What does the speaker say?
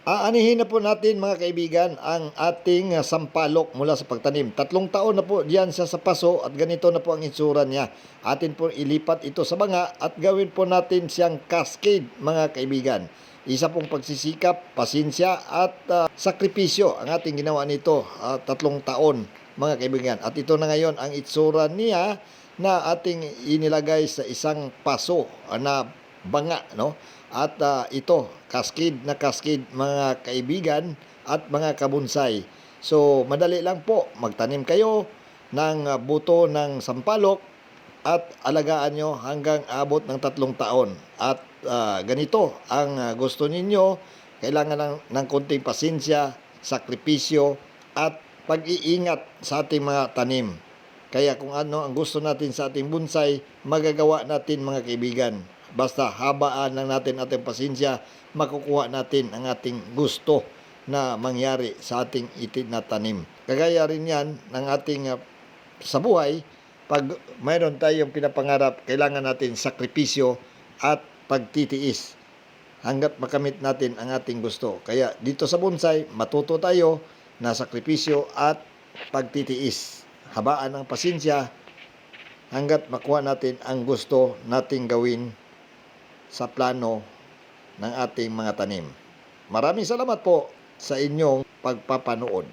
Aanihin na po natin mga kaibigan ang ating sampalok mula sa pagtanim. 3 taon na po diyan sa paso at ganito na po ang itsura niya. Atin po ilipat ito sa banga at gawin po natin siyang cascade mga kaibigan. Isa pong pagsisikap, pasensya at sakripisyo ang ating ginawa nito 3 taon mga kaibigan. At ito na ngayon ang itsura niya na ating inilagay sa isang paso na banga, no? At ito, cascade na cascade mga kaibigan at mga kabonsay. So, madali lang po. Magtanim kayo ng buto ng sampalok at alagaan nyo hanggang abot ng 3 taon. At ganito ang gusto ninyo. Kailangan ng konting pasensya, sakripisyo at pag-iingat sa ating mga tanim. Kaya kung ano ang gusto natin sa ating bonsai, magagawa natin mga kaibigan. Basta habaan lang natin ating pasensya, makukuha natin ang ating gusto na mangyari sa ating itinatanim. Kagaya rin yan ng ating sa buhay, pag mayroon tayong pinapangarap, kailangan natin sakripisyo at pagtitiis hanggat makamit natin ang ating gusto. Kaya dito sa bonsai, matuto tayo na sakripisyo at pagtitiis. Habaan ang pasensya hanggat makuha natin ang gusto nating gawin sa plano ng ating mga tanim. Maraming salamat po sa inyong pagpapanood.